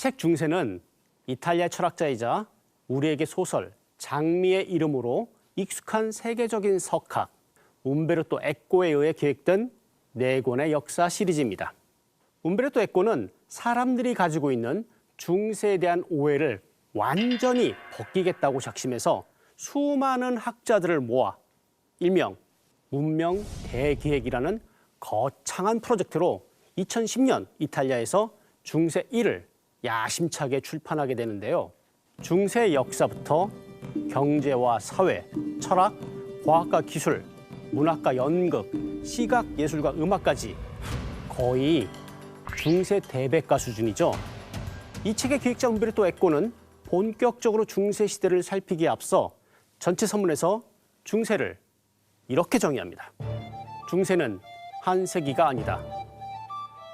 책 중세는 이탈리아 철학자이자 우리에게 소설 장미의 이름으로 익숙한 세계적인 석학 움베르토 에코에 의해 기획된 4권의 역사 시리즈입니다. 움베르토 에코는 사람들이 가지고 있는 중세에 대한 오해를 완전히 벗기겠다고 작심해서 수많은 학자들을 모아 일명 문명 대기획이라는 거창한 프로젝트로 2010년 이탈리아에서 중세 1을 야심차게 출판하게 되는데요. 중세 역사부터 경제와 사회, 철학, 과학과 기술, 문학과 연극, 시각, 예술과 음악까지 거의 중세 대백과 수준이죠. 이 책의 기획자 움베르토 에코는 본격적으로 중세 시대를 살피기에 앞서 전체 서문에서 중세를 이렇게 정의합니다. 중세는 한 세기가 아니다.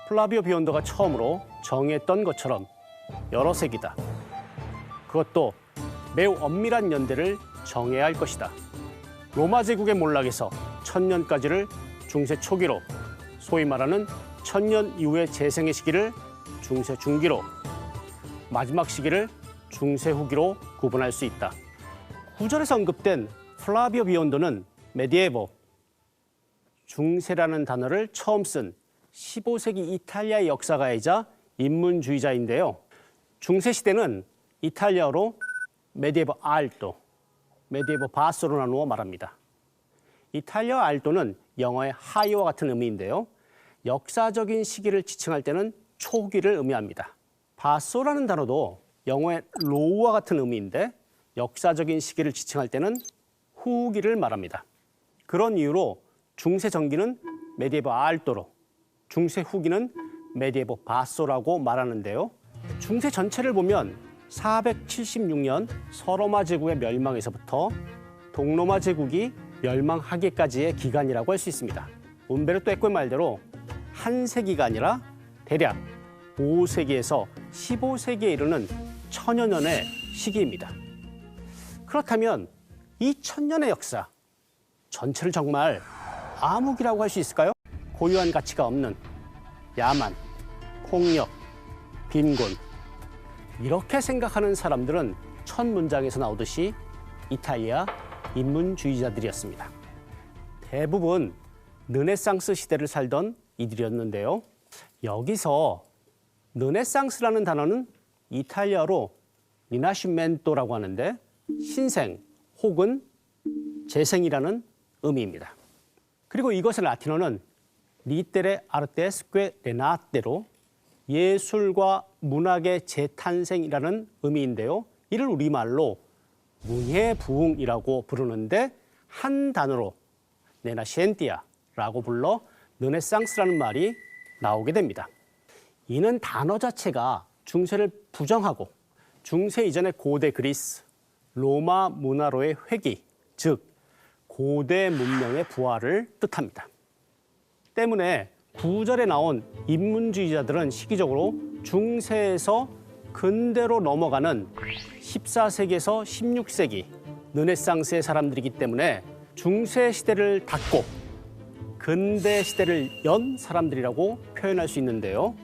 플라비오 비온도가 처음으로 정의했던 것처럼 여러 세기다. 그것도 매우 엄밀한 연대를 정해야 할 것이다. 로마 제국의 몰락에서 1000년까지를 중세 초기로, 소위 말하는 1000년 이후의 재생의 시기를 중세 중기로, 마지막 시기를 중세 후기로 구분할 수 있다. 구절에서 언급된 플라비오 비온도는 메디에보, 중세라는 단어를 처음 쓴 15세기 이탈리아의 역사가이자 인문주의자인데요. 중세 시대는 이탈리아어로 메디에보 알토, 메디에보 바소로 나누어 말합니다. 이탈리아 알토는 영어의 하이와 같은 의미인데요. 역사적인 시기를 지칭할 때는 초기를 의미합니다. 바소라는 단어도 영어의 로우와 같은 의미인데 역사적인 시기를 지칭할 때는 후기를 말합니다. 그런 이유로 중세 전기는 메디에보 알토로, 중세 후기는 메디에보 바소라고 말하는데요. 중세 전체를 보면 476년 서로마 제국의 멸망에서부터 동로마 제국이 멸망하기까지의 기간이라고 할 수 있습니다. 움베르토 에코의 말대로 한 세기가 아니라 대략 5세기에서 15세기에 이르는 천여 년의 시기입니다. 그렇다면 이 천년의 역사 전체를 정말 암흑이라고 할 수 있을까요? 고유한 가치가 없는 야만, 폭력, 빈곤 이렇게 생각하는 사람들은 첫 문장에서 나오듯이 이탈리아 인문주의자들이었습니다. 대부분 르네상스 시대를 살던 이들이었는데요. 여기서 르네상스라는 단어는 이탈리아로 리나시멘토라고 하는데 신생 혹은 재생이라는 의미입니다. 그리고 이것의 라틴어는 리테레 아르테스que 레나테로 예술과 문학의 재탄생이라는 의미인데요. 이를 우리말로 문예 부흥이라고 부르는데 한 단어로 네나시엔티아라고 불러 르네상스라는 말이 나오게 됩니다. 이는 단어 자체가 중세를 부정하고 중세 이전의 고대 그리스, 로마 문화로의 회귀, 즉 고대 문명의 부활을 뜻합니다. 때문에 구절에 나온 인문주의자들은 시기적으로 중세에서 근대로 넘어가는 14세기에서 16세기 르네상스의 사람들이기 때문에 중세 시대를 닫고 근대 시대를 연 사람들이라고 표현할 수 있는데요.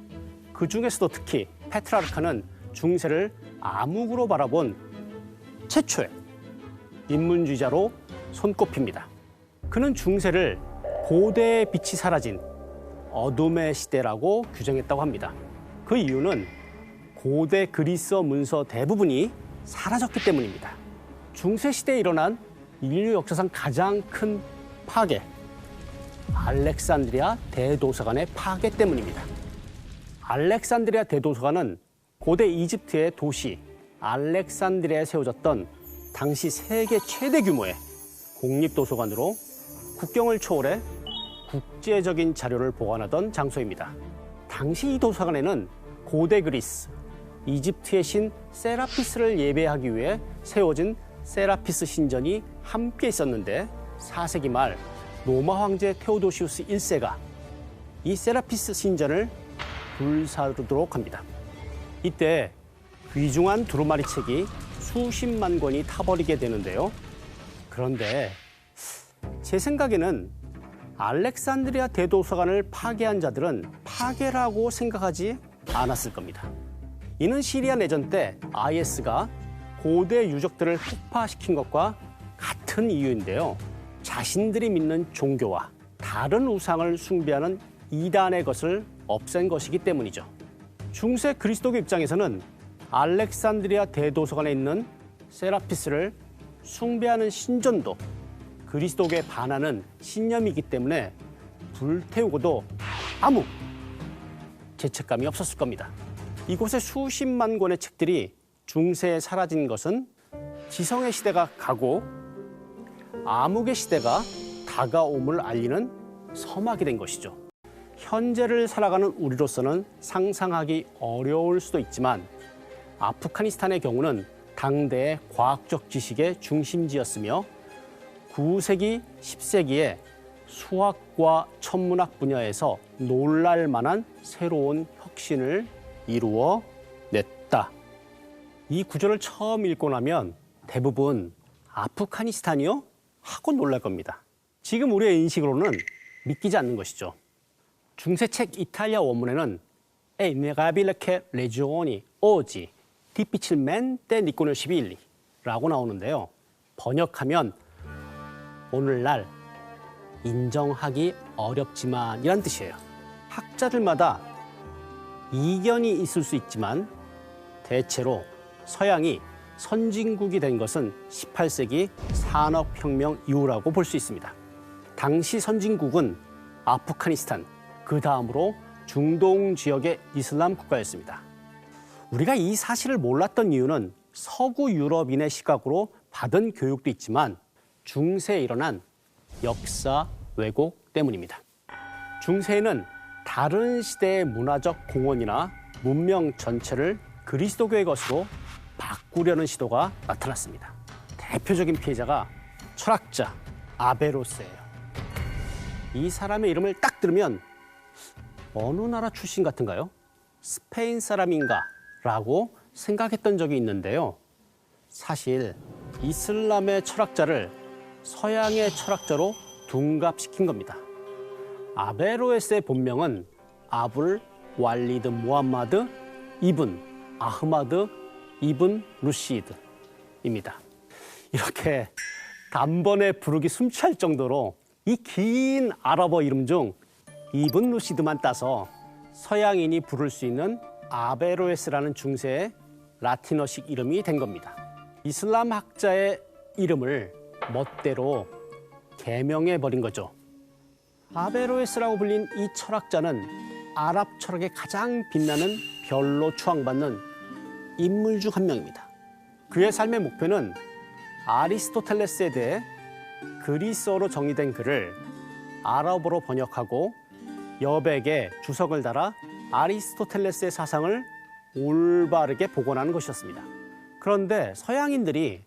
그 중에서도 특히 페트라르카는 중세를 암흑으로 바라본 최초의 인문주의자로 손꼽힙니다. 그는 중세를 고대의 빛이 사라진 어둠의 시대라고 규정했다고 합니다. 그 이유는 고대 그리스어 문서 대부분이 사라졌기 때문입니다. 중세 시대에 일어난 인류 역사상 가장 큰 파괴, 알렉산드리아 대도서관의 파괴 때문입니다. 알렉산드리아 대도서관은 고대 이집트의 도시 알렉산드리아에 세워졌던 당시 세계 최대 규모의 공립도서관으로 국경을 초월해 국제적인 자료를 보관하던 장소입니다. 당시 이 도서관에는 고대 그리스, 이집트의 신 세라피스를 예배하기 위해 세워진 세라피스 신전이 함께 있었는데 4세기 말 로마 황제 테오도시우스 1세가 이 세라피스 신전을 불사르도록 합니다. 이때 귀중한 두루마리 책이 수십만 권이 타버리게 되는데요. 그런데 제 생각에는 알렉산드리아 대도서관을 파괴한 자들은 파괴라고 생각하지 않았을 겁니다. 이는 시리아 내전 때 IS가 고대 유적들을 폭파시킨 것과 같은 이유인데요. 자신들이 믿는 종교와 다른 우상을 숭배하는 이단의 것을 없앤 것이기 때문이죠. 중세 그리스도교 입장에서는 알렉산드리아 대도서관에 있는 세라피스를 숭배하는 신전도 그리스도교에 반하는 신념이기 때문에 불태우고도 아무 죄책감이 없었을 겁니다. 이곳에 수십만 권의 책들이 중세에 사라진 것은 지성의 시대가 가고 암흑의 시대가 다가옴을 알리는 서막이 된 것이죠. 현재를 살아가는 우리로서는 상상하기 어려울 수도 있지만 아프가니스탄의 경우는 당대의 과학적 지식의 중심지였으며 9세기, 10세기에 수학과 천문학 분야에서 놀랄 만한 새로운 혁신을 이루어냈다. 이 구절을 처음 읽고 나면 대부분 아프가니스탄이요? 하고 놀랄 겁니다. 지금 우리의 인식으로는 믿기지 않는 것이죠. 중세책 이탈리아 원문에는 È innegabile che legioni oggi difficilmente riconoscibili 라고 나오는데요. 번역하면 오늘날 인정하기 어렵지만 이란 뜻이에요. 학자들마다 이견이 있을 수 있지만 대체로 서양이 선진국이 된 것은 18세기 산업혁명 이후라고 볼 수 있습니다. 당시 선진국은 아프가니스탄, 그 다음으로 중동 지역의 이슬람 국가였습니다. 우리가 이 사실을 몰랐던 이유는 서구 유럽인의 시각으로 받은 교육도 있지만 중세에 일어난 역사 왜곡 때문입니다. 중세에는 다른 시대의 문화적 공헌이나 문명 전체를 그리스도교의 것으로 바꾸려는 시도가 나타났습니다. 대표적인 피해자가 철학자 아베로스예요. 이 사람의 이름을 딱 들으면 어느 나라 출신 같은가요? 스페인 사람인가? 라고 생각했던 적이 있는데요. 사실 이슬람의 철학자를 서양의 철학자로 둔갑시킨 겁니다. 아베로에스의 본명은 아불 왈리드 무함마드 이븐 아흐마드 이븐 루시드입니다. 이렇게 단번에 부르기 숨취할 정도로 이 긴 아랍어 이름 중 이븐 루시드만 따서 서양인이 부를 수 있는 아베로에스라는 중세의 라틴어식 이름이 된 겁니다. 이슬람 학자의 이름을 멋대로 개명해버린 거죠. 아베로에스라고 불린 이 철학자는 아랍 철학의 가장 빛나는 별로 추앙받는 인물 중 한 명입니다. 그의 삶의 목표는 아리스토텔레스에 대해 그리스어로 정의된 글을 아랍어로 번역하고 여백에 주석을 달아 아리스토텔레스의 사상을 올바르게 복원하는 것이었습니다. 그런데 서양인들이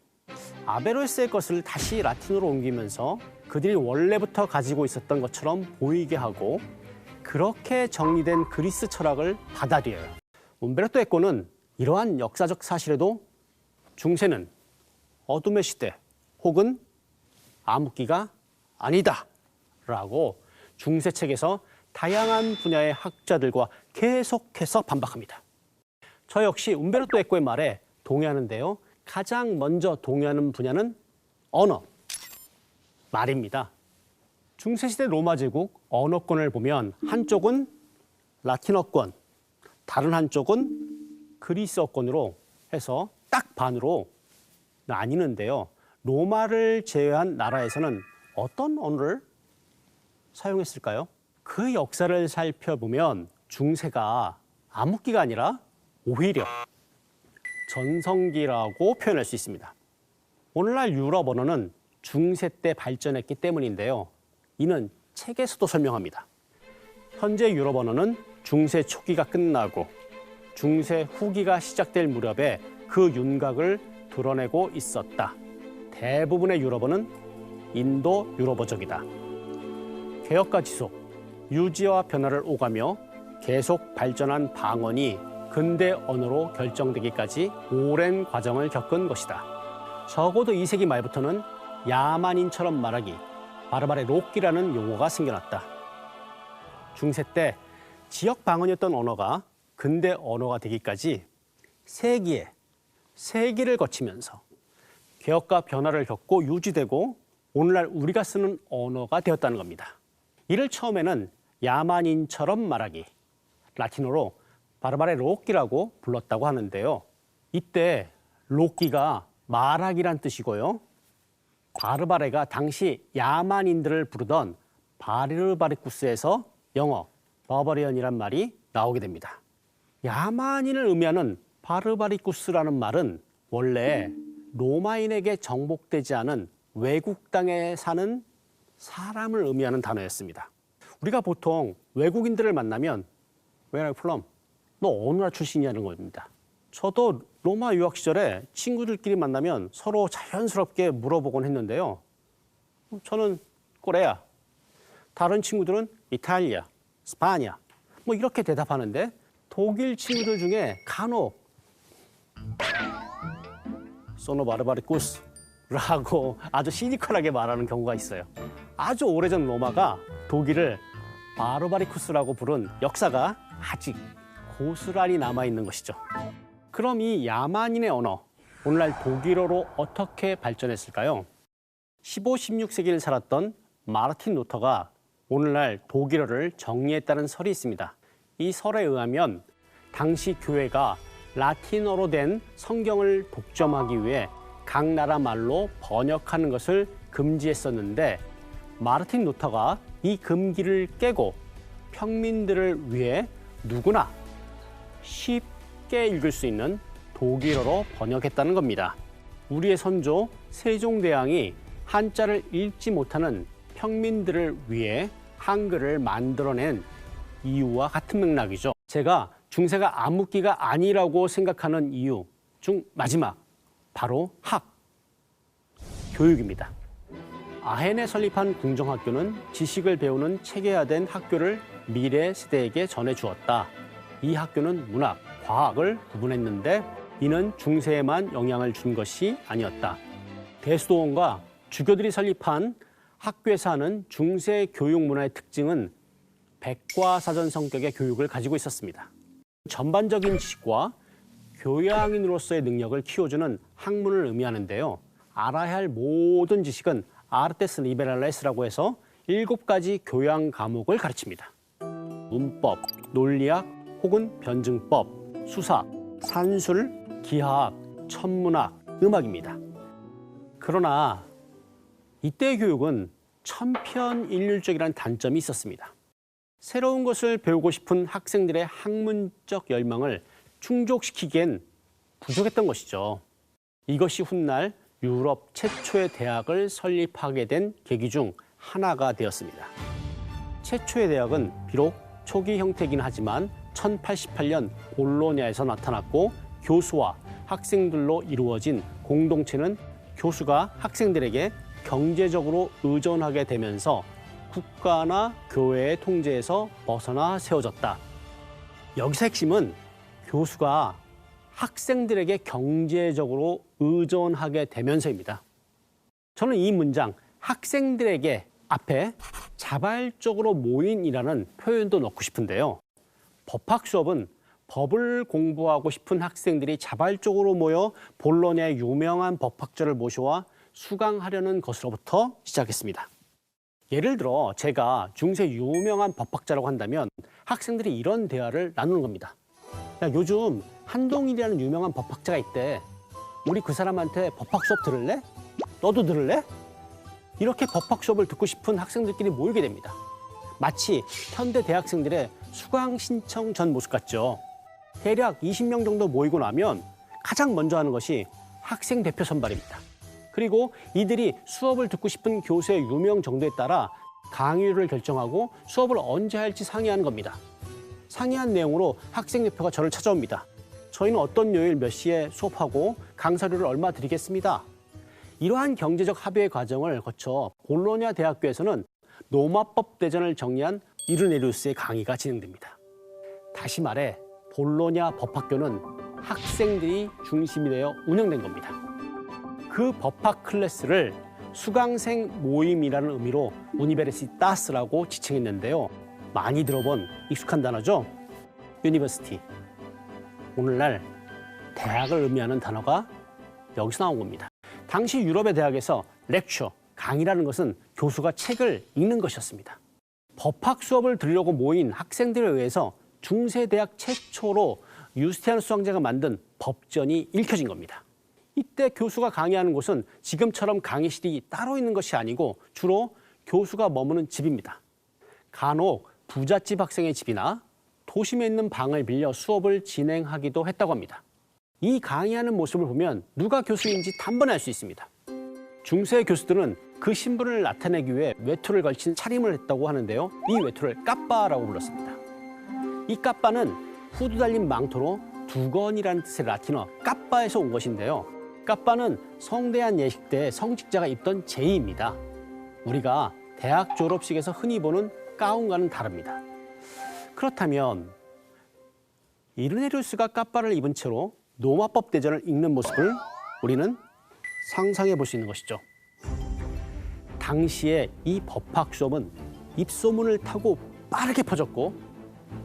아베로에스의 것을 다시 라틴어로 옮기면서 그들이 원래부터 가지고 있었던 것처럼 보이게 하고 그렇게 정리된 그리스 철학을 받아들여요. 움베르토 에코는 이러한 역사적 사실에도 중세는 어둠의 시대 혹은 암흑기가 아니다 라고 중세책에서 다양한 분야의 학자들과 계속해서 반박합니다. 저 역시 움베르토 에코의 말에 동의하는데요. 가장 먼저 동의하는 분야는 언어, 말입니다. 중세시대 로마 제국 언어권을 보면 한쪽은 라틴어권, 다른 한쪽은 그리스어권으로 해서 딱 반으로 나뉘는데요. 로마를 제외한 나라에서는 어떤 언어를 사용했을까요? 그 역사를 살펴보면 중세가 암흑기가 아니라 오히려 전성기라고 표현할 수 있습니다. 오늘날 유럽 언어는 중세 때 발전했기 때문인데요. 이는 책에서도 설명합니다. 현재 유럽 언어는 중세 초기가 끝나고 중세 후기가 시작될 무렵에 그 윤곽을 드러내고 있었다. 대부분의 유럽어는 인도 유럽어적이다. 개혁과 지속, 유지와 변화를 오가며 계속 발전한 방언이 근대 언어로 결정되기까지 오랜 과정을 겪은 것이다. 적어도 2세기 말부터는 야만인처럼 말하기, 바르바레 록기라는 용어가 생겨났다. 중세 때 지역 방언이었던 언어가 근대 언어가 되기까지 세기를 거치면서 개혁과 변화를 겪고 유지되고 오늘날 우리가 쓰는 언어가 되었다는 겁니다. 이를 처음에는 야만인처럼 말하기, 라틴어로 바르바레 로끼라고 불렀다고 하는데요. 이때 로끼가 말하기란 뜻이고요. 바르바레가 당시 야만인들을 부르던 바르바리쿠스에서 영어 버버리언이란 말이 나오게 됩니다. 야만인을 의미하는 바르바리쿠스라는 말은 원래 로마인에게 정복되지 않은 외국 땅에 사는 사람을 의미하는 단어였습니다. 우리가 보통 외국인들을 만나면 Where are you from? 너 어느 나라 출신이냐는 겁니다. 저도 로마 유학 시절에 친구들끼리 만나면 서로 자연스럽게 물어보곤 했는데요. 저는 코레아, 다른 친구들은 이탈리아, 스파니아 뭐 이렇게 대답하는데 독일 친구들 중에 간혹 소노 바르바리쿠스라고 아주 시니컬하게 말하는 경우가 있어요. 아주 오래전 로마가 독일을 바르바리쿠스라고 부른 역사가 아직 고스란히 남아있는 것이죠. 그럼 이 야만인의 언어, 오늘날 독일어로 어떻게 발전했을까요? 15, 16세기를 살았던 마르틴 루터가 오늘날 독일어를 정리했다는 설이 있습니다. 이 설에 의하면 당시 교회가 라틴어로 된 성경을 독점하기 위해 각 나라 말로 번역하는 것을 금지했었는데 마르틴 루터가 이 금기를 깨고 평민들을 위해 누구나 쉽게 읽을 수 있는 독일어로 번역했다는 겁니다. 우리의 선조 세종대왕이 한자를 읽지 못하는 평민들을 위해 한글을 만들어낸 이유와 같은 맥락이죠. 제가 중세가 암흑기가 아니라고 생각하는 이유 중 마지막, 바로 교육입니다. 아헨에 설립한 궁정학교는 지식을 배우는 체계화된 학교를 미래 세대에게 전해주었다. 이 학교는 문학, 과학을 구분했는데 이는 중세에만 영향을 준 것이 아니었다. 대수도원과 주교들이 설립한 학교에서 하는 중세 교육 문화의 특징은 백과사전 성격의 교육을 가지고 있었습니다. 전반적인 지식과 교양인으로서의 능력을 키워주는 학문을 의미하는데요. 알아야 할 모든 지식은 아르테스 리베랄레스라고 해서 7가지 교양 과목을 가르칩니다. 문법, 논리학 혹은 변증법, 수사, 산술, 기하학, 천문학, 음악입니다. 그러나 이때의 교육은 천편일률적이라는 단점이 있었습니다. 새로운 것을 배우고 싶은 학생들의 학문적 열망을 충족시키기엔 부족했던 것이죠. 이것이 훗날 유럽 최초의 대학을 설립하게 된 계기 중 하나가 되었습니다. 최초의 대학은 비록 초기 형태이긴 하지만 1088년 볼로냐에서 나타났고 교수와 학생들로 이루어진 공동체는 교수가 학생들에게 경제적으로 의존하게 되면서 국가나 교회의 통제에서 벗어나 세워졌다. 여기서 핵심은 교수가 학생들에게 경제적으로 의존하게 되면서입니다. 저는 이 문장 학생들에게 앞에 자발적으로 모인이라는 표현도 넣고 싶은데요. 법학 수업은 법을 공부하고 싶은 학생들이 자발적으로 모여 볼로냐의 유명한 법학자를 모셔와 수강하려는 것으로부터 시작했습니다. 예를 들어 제가 중세 유명한 법학자라고 한다면 학생들이 이런 대화를 나누는 겁니다. 야, 요즘 한동일이라는 유명한 법학자가 있대. 우리 그 사람한테 법학 수업 들을래? 너도 들을래? 이렇게 법학 수업을 듣고 싶은 학생들끼리 모이게 됩니다. 마치 현대 대학생들의 수강 신청 전 모습 같죠. 대략 20명 정도 모이고 나면 가장 먼저 하는 것이 학생 대표 선발입니다. 그리고 이들이 수업을 듣고 싶은 교수의 유명 정도에 따라 강의를 결정하고 수업을 언제 할지 상의하는 겁니다. 상의한 내용으로 학생 대표가 저를 찾아옵니다. 저희는 어떤 요일 몇 시에 수업하고 강사료를 얼마 드리겠습니다. 이러한 경제적 합의의 과정을 거쳐 볼로냐 대학교에서는 로마법 대전을 정리한 이르네리우스의 강의가 진행됩니다. 다시 말해 볼로냐 법학교는 학생들이 중심이 되어 운영된 겁니다. 그 법학 클래스를 수강생 모임이라는 의미로 우니베르시타스라고 지칭했는데요. 많이 들어본 익숙한 단어죠. 유니버시티. 오늘날 대학을 의미하는 단어가 여기서 나온 겁니다. 당시 유럽의 대학에서 렉처, 강의라는 것은 교수가 책을 읽는 것이었습니다. 법학 수업을 들으려고 모인 학생들에 의해서 중세대학 최초로 유스티아누스 황제가 만든 법전이 읽혀진 겁니다. 이때 교수가 강의하는 곳은 지금처럼 강의실이 따로 있는 것이 아니고 주로 교수가 머무는 집입니다. 간혹 부잣집 학생의 집이나 도심에 있는 방을 빌려 수업을 진행하기도 했다고 합니다. 이 강의하는 모습을 보면 누가 교수인지 단번에 알 수 있습니다. 중세 교수들은 그 신분을 나타내기 위해 외투를 걸친 차림을 했다고 하는데요. 이 외투를 까빠라고 불렀습니다. 이 까빠는 후드 달린 망토로 두건이라는 뜻의 라틴어 까빠에서 온 것인데요. 까빠는 성대한 예식 때 성직자가 입던 제의입니다. 우리가 대학 졸업식에서 흔히 보는 가운과는 다릅니다. 그렇다면 이르네리우스가 까빠를 입은 채로 노마법 대전을 읽는 모습을 우리는 상상해 볼 수 있는 것이죠. 당시에 이 법학 수업은 입소문을 타고 빠르게 퍼졌고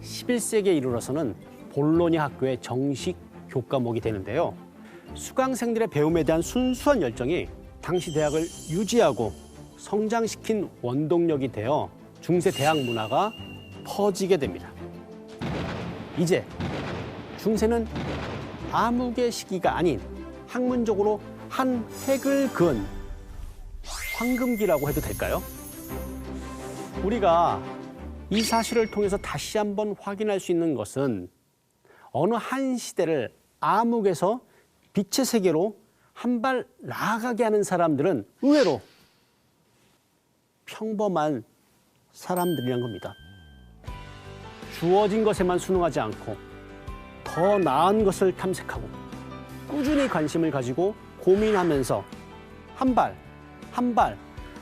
11세기에 이르러서는 볼로냐 학교의 정식 교과목이 되는데요. 수강생들의 배움에 대한 순수한 열정이 당시 대학을 유지하고 성장시킨 원동력이 되어 중세 대학 문화가 퍼지게 됩니다. 이제 중세는 암흑의 시기가 아닌 학문적으로 한 획을 그은 황금기라고 해도 될까요? 우리가 이 사실을 통해서 다시 한번 확인할 수 있는 것은 어느 한 시대를 암흑에서 빛의 세계로 한 발 나아가게 하는 사람들은 의외로 평범한 사람들이란 겁니다. 주어진 것에만 순응하지 않고 더 나은 것을 탐색하고 꾸준히 관심을 가지고 고민하면서 한 발 한 발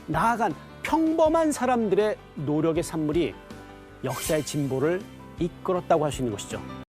나아간 평범한 사람들의 노력의 산물이 역사의 진보를 이끌었다고 할 수 있는 것이죠.